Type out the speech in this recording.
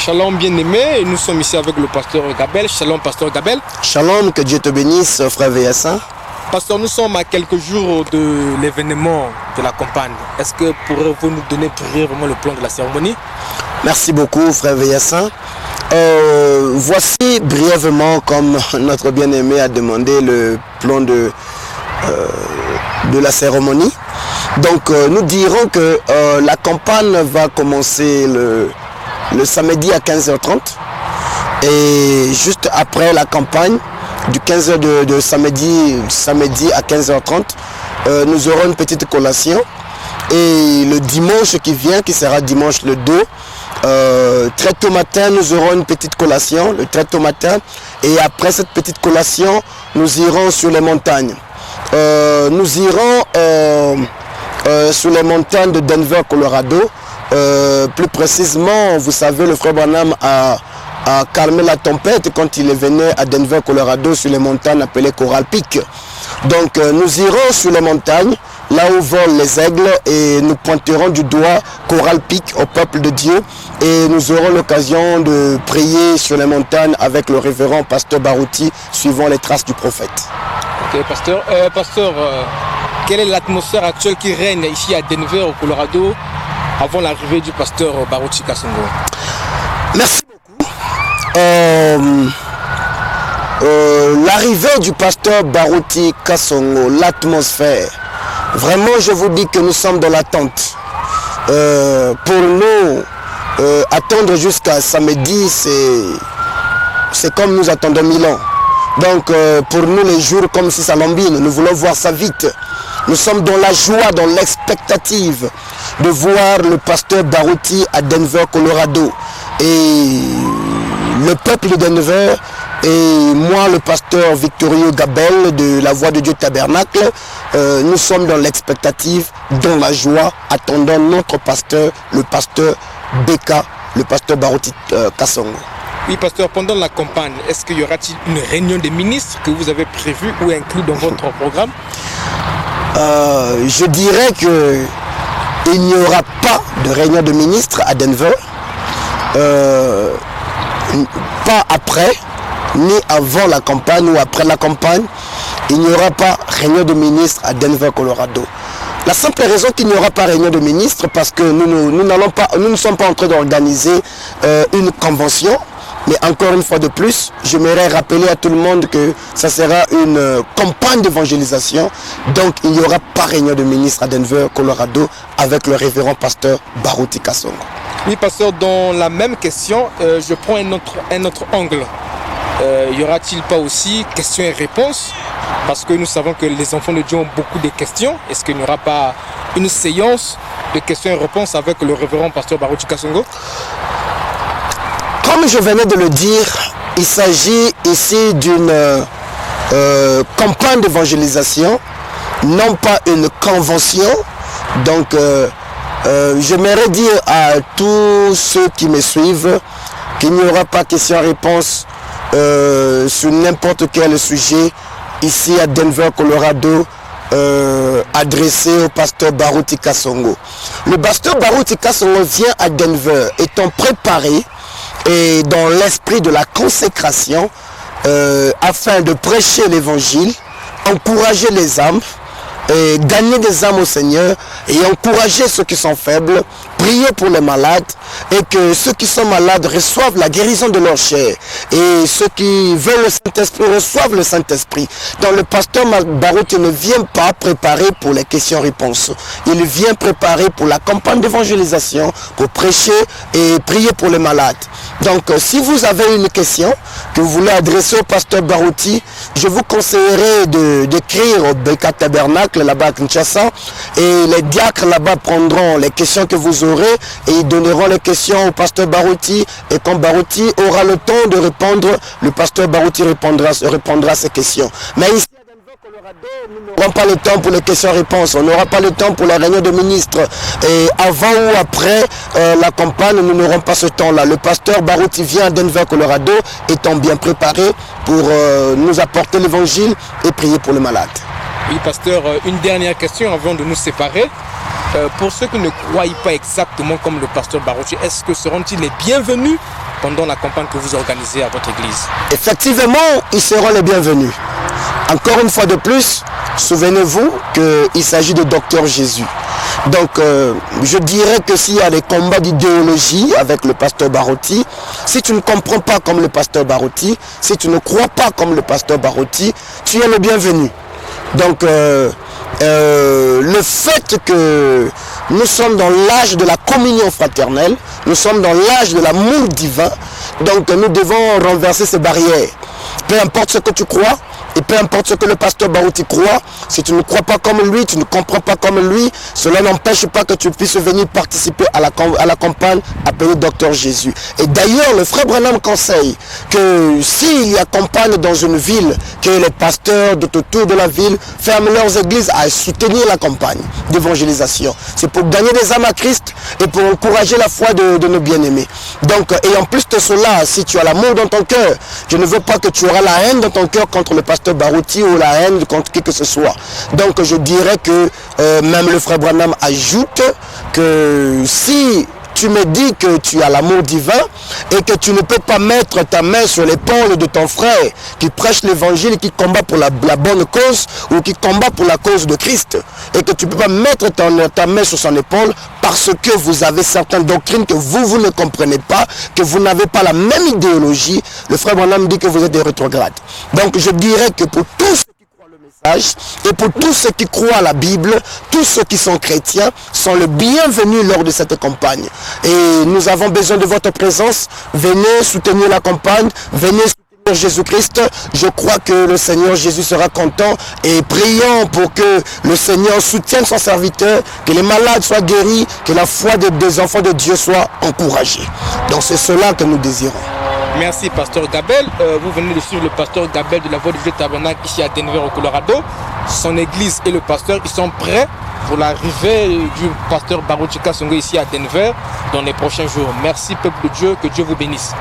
Shalom bien-aimé, nous sommes ici avec le pasteur Gabel. Shalom pasteur Gabel. Shalom, que Dieu te bénisse frère VSA. Pasteur, nous sommes à quelques jours de l'événement de la campagne. Est-ce que pourrez-vous nous donner brièvement le plan de la cérémonie? Merci beaucoup frère VSA. Voici brièvement, comme notre bien-aimé a demandé, le plan de la cérémonie. Donc nous dirons que la campagne va commencer le samedi à 15h30 et juste après la campagne du 15h de samedi à 15h30 nous aurons une petite collation et le dimanche qui vient, qui sera dimanche le 2, très tôt matin nous aurons une petite collation, le très tôt matin, et après cette petite collation nous irons sur les montagnes. Nous irons sur les montagnes de Denver, Colorado. Plus précisément, vous savez, le frère Branham a calmé la tempête quand il est venu à Denver, Colorado, sur les montagnes appelées Coral Peak. Donc nous irons sur les montagnes, là où volent les aigles, et nous pointerons du doigt Coral Peak au peuple de Dieu, et nous aurons l'occasion de prier sur les montagnes avec le révérend pasteur Barouti, suivant les traces du prophète. Ok, pasteur. Quelle est l'atmosphère actuelle qui règne ici à Denver, au Colorado, avant l'arrivée du pasteur Barouti Kasongo? Merci beaucoup. L'arrivée du pasteur Barouti Kasongo, l'atmosphère, vraiment je vous dis que nous sommes dans l'attente. Pour nous, attendre jusqu'à samedi, c'est comme nous attendons 1000 ans. Donc pour nous les jours comme si ça lambine, nous voulons voir ça vite. Nous sommes dans la joie, dans l'expectative de voir le pasteur Barouti à Denver, Colorado. Et le peuple de Denver et moi, le pasteur Victorio Gabel de la Voix de Dieu Tabernacle, nous sommes dans l'expectative, dans la joie, attendant notre pasteur, le pasteur Beka, le pasteur Barouti Kasongo. Oui, pasteur, pendant la campagne, est-ce qu'il y aura-t-il une réunion des ministres que vous avez prévue ou inclus dans votre programme? Je dirais qu'il n'y aura pas de réunion de ministres à Denver, pas après, ni avant la campagne ou après la campagne. Il n'y aura pas réunion de ministres à Denver, Colorado. La simple raison qu'il n'y aura pas réunion de ministres, parce que nous ne sommes pas en train d'organiser une convention. Mais encore une fois de plus, j'aimerais rappeler à tout le monde que ça sera une campagne d'évangélisation. Donc il n'y aura pas réunion de ministres à Denver, Colorado, avec le révérend pasteur Barouti Kasongo. Oui, pasteur, dans la même question, je prends un autre angle. Y aura-t-il pas aussi questions et réponses? Parce que nous savons que les enfants de Dieu ont beaucoup de questions. Est-ce qu'il n'y aura pas une séance de questions et réponses avec le révérend pasteur Barouti Kasongo? Comme je venais de le dire, il s'agit ici d'une campagne d'évangélisation, non pas une convention. Donc, j'aimerais dire à tous ceux qui me suivent qu'il n'y aura pas question-réponse sur n'importe quel sujet ici à Denver, Colorado, adressé au pasteur Barouti Kasongo. Le pasteur Barouti Kasongo vient à Denver étant préparé et dans l'esprit de la consécration afin de prêcher l'évangile, encourager les âmes, et gagner des âmes au Seigneur et encourager ceux qui sont faibles, prier pour les malades et que ceux qui sont malades reçoivent la guérison de leur chair et ceux qui veulent le Saint-Esprit reçoivent le Saint-Esprit. Donc le pasteur Barouti ne vient pas préparer pour les questions-réponses. Il vient préparer pour la campagne d'évangélisation, pour prêcher et prier pour les malades. Donc si vous avez une question que vous voulez adresser au pasteur Barouti, je vous conseillerais d'écrire au Beka Tabernacle là-bas à Kinshasa, et les diacres là-bas prendront les questions que vous aurez et ils donneront les questions au pasteur Barouti, et quand Barouti aura le temps de répondre, le pasteur Barouti répondra à ces questions. Mais ici à Denver, Colorado, nous n'aurons pas le temps pour les questions-réponses, on n'aura pas le temps pour la réunion de ministres, et avant ou après la campagne, nous n'aurons pas ce temps-là. Le pasteur Barouti vient à Denver, Colorado, étant bien préparé pour nous apporter l'évangile et prier pour les malades. Oui, pasteur, une dernière question avant de nous séparer. Pour ceux qui ne croient pas exactement comme le pasteur Barouti, est-ce que seront-ils les bienvenus pendant la campagne que vous organisez à votre église? Effectivement, ils seront les bienvenus. Encore une fois de plus, souvenez-vous qu'il s'agit de Docteur Jésus. Donc, je dirais que s'il y a des combats d'idéologie avec le pasteur Barotti, si tu ne comprends pas comme le pasteur Barotti, si tu ne crois pas comme le pasteur Barotti, tu es le bienvenu. Donc, le fait que nous sommes dans l'âge de la communion fraternelle, nous sommes dans l'âge de l'amour divin, donc nous devons renverser ces barrières. Peu importe ce que tu crois, et peu importe ce que le pasteur Barotti croit, si tu ne crois pas comme lui, tu ne comprends pas comme lui, cela n'empêche pas que tu puisses venir participer à la campagne appelée Docteur Jésus. Et d'ailleurs, le frère Branham conseille que s'il y a campagne dans une ville, que les pasteurs de autour de la ville ferment leurs églises à soutenir la campagne d'évangélisation. C'est pour gagner des âmes à Christ et pour encourager la foi de nos bien-aimés. Donc, et en plus de cela, si tu as l'amour dans ton cœur, je ne veux pas que tu auras la haine dans ton cœur contre le pasteur Barotti ou la haine contre qui que ce soit. Donc je dirais que même le frère Branham ajoute que si tu me dis que tu as l'amour divin et que tu ne peux pas mettre ta main sur l'épaule de ton frère qui prêche l'évangile, qui combat pour la bonne cause ou qui combat pour la cause de Christ, et que tu ne peux pas mettre ta main sur son épaule parce que vous avez certaines doctrines que vous ne comprenez pas, que vous n'avez pas la même idéologie, le frère Branham dit que vous êtes des rétrogrades. Donc je dirais que pour tous et pour tous ceux qui croient à la Bible, tous ceux qui sont chrétiens sont le bienvenu lors de cette campagne. Et nous avons besoin de votre présence. Venez soutenir la campagne, venez soutenir Jésus-Christ. Je crois que le Seigneur Jésus sera content, et prions pour que le Seigneur soutienne son serviteur, que les malades soient guéris, que la foi des enfants de Dieu soit encouragée. Donc c'est cela que nous désirons. Merci, pasteur Gabel. Vous venez de suivre le pasteur Gabel de la Voix du Vieux Tabernacle ici à Denver, au Colorado. Son église et le pasteur, ils sont prêts pour l'arrivée du pasteur Barotti Kasongo ici à Denver dans les prochains jours. Merci, peuple de Dieu, que Dieu vous bénisse.